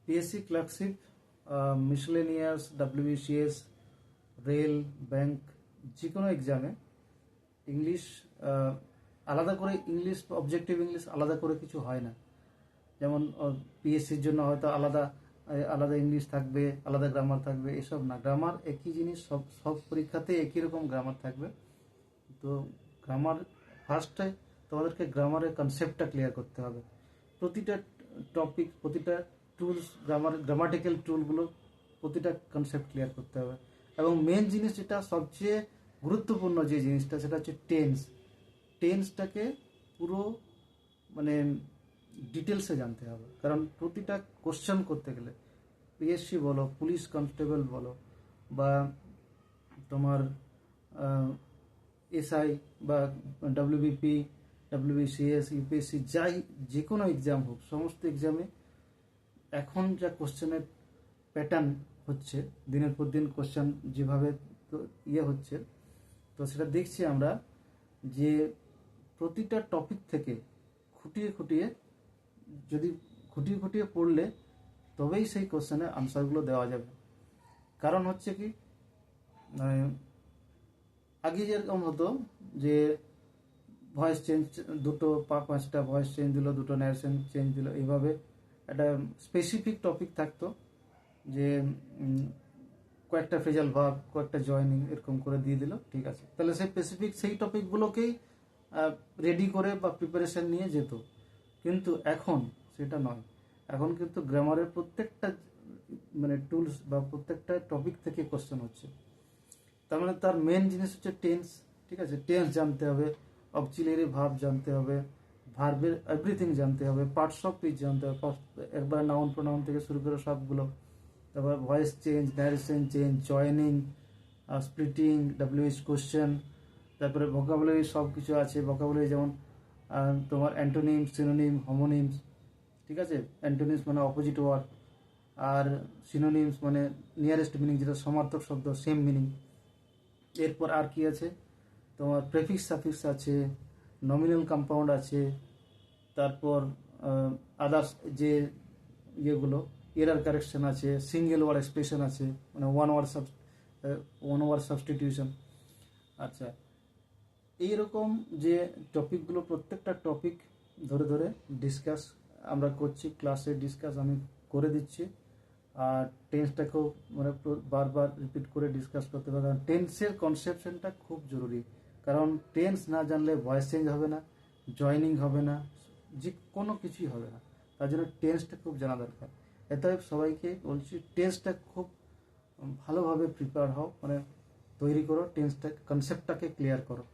PSC clerkship, miscellaneous, WBCS, rail, bank, যে কোনো এক্সামে ইংলিশ আলাদা করে ইংলিশ, অবজেক্টিভ ইংলিশ আলাদা করে কিছু হয় না। যেমন পিএসসির জন্য হয়তো আলাদা আলাদা ইংলিশ থাকবে, আলাদা গ্রামার থাকবে, এসব না। গ্রামার একই জিনিস, সব সব পরীক্ষাতে একই রকম গ্রামার থাকবে। তো গ্রামার ফার্স্টে তোমাদেরকে গ্রামারের কনসেপ্টটা ক্লিয়ার করতে হবে। প্রতিটা টপিক, প্রতিটা টুলস, গ্রামাটিক্যাল টুলগুলো, প্রতিটা কনসেপ্ট ক্লিয়ার করতে হবে। এবং মেন জিনিস যেটা সবচেয়ে গুরুত্বপূর্ণ যে জিনিসটা, সেটা হচ্ছে টেন্স। টেন্সটাকে পুরো মানে ডিটেলসে জানতে হবে। কারণ প্রতিটা কোশ্চেন করতে গেলে, পিএসসি বলো, পুলিশ কনস্টেবল বলো, বা তোমার এসআই বা ডাব্লিউবিপি, ডাব্লিউবিসিএস, ইউপিএসসি, যাই যে কোনো এক্সাম হোক, সমস্ত এক্সামে এখন যা কোশ্চেনের প্যাটার্ন হচ্ছে, দিনের পর দিন কোশ্চেন যেভাবে হচ্ছে, তো সেটা দেখছি আমরা যে প্রতিটা টপিক থেকে খুঁটিয়ে খুঁটিয়ে, যদি খুঁটিয়ে খুঁটিয়ে পড়লে তবেই সেই কোশ্চেনের আনসারগুলো দেওয়া যাবে। কারণ হচ্ছে কি, আগে যেরকম হতো যে ভয়েস চেঞ্জ, দুটো পাঁচটা ভয়েস চেঞ্জ দিল, দুটো ন্যারেশন চেঞ্জ দিল, এইভাবে একটা স্পেসিফিক টপিক থাকতো যে কয়েকটা ফ্রেজাল ভার্ব, কয়েকটা জয়নিং, এরকম করে দিয়ে দিল, ঠিক আছে। তাহলে সেই স্পেসিফিক সেই টপিকগুলোকেই রেডি করে বা প্রিপারেশন নিয়ে যেত। কিন্তু এখন সেটা নয়। এখন কিন্তু গ্রামারের প্রত্যেকটা মানে টুলস বা প্রত্যেকটা টপিক থেকে কোশ্চেন হচ্ছে। তার মানে তার মেন জিনিস হচ্ছে টেন্স, ঠিক আছে। টেন্স জানতে হবে, অক্সিলিয়ারি ভার্ব জানতে হবে, ভার্বের এভরিথিং জানতে হবে, পার্টস অফ স্পিচ জানতে হবে, একবার নাউন প্রোনাউন থেকে শুরু করে সবগুলো। তারপর voice change, narration change, joining, splitting, WH question, তারপরে ভোকাবুলারি সব কিছু আছে। ভোকাবুলারি যেমন তোমার অ্যান্টোনিমস, সিনোনিম, হোমোনিমস, ঠিক আছে। অ্যান্টোনিমস মানে অপোজিট ওয়ার্ড, আর সিনোনিমস মানে নিয়ারেস্ট মিনিং, যেটা সমার্থক শব্দ, সেম মিনিং। এরপর আর কি আছে, তোমার প্রেফিক্স সাফিক্স আছে, নমিনাল কম্পাউন্ড আছে, তারপর আদার্স যে ইয়েগুলো, এরার কারেকশন আছে, সিঙ্গেল ওয়ার্ড এক্সপ্রেশন আছে, মানে ওয়ান ওয়ার্ড সাবস্টিটিউশন। আচ্ছা, এইরকম যে টপিকগুলো, প্রত্যেকটা টপিক ধরে ধরে ডিসকাস আমরা করছি, ক্লাসে ডিসকাস আমি করে দিচ্ছি। আর টেন্সটাকেও মানে বারবার রিপিট করে ডিসকাস করতে হবে। কারণ টেন্সের কনসেপশনটা খুব জরুরি। কারণ টেন্স না জানলে ভয়েস চেঞ্জ হবে না, জয়নিং হবে না, যে কোনো কিছুই হবে না। তার জন্য টেন্সটা খুব জানা দরকার। এতএব সবাইকে বলছি, টেন্সটা খুব ভালোভাবে প্রিপেয়ার হও, মানে তৈরি করো, টেন্সটা কনসেপ্টটাকে ক্লিয়ার করো।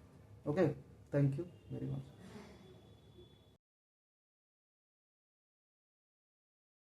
ওকে, থ্যাংক ইউ ভেরি মাচ।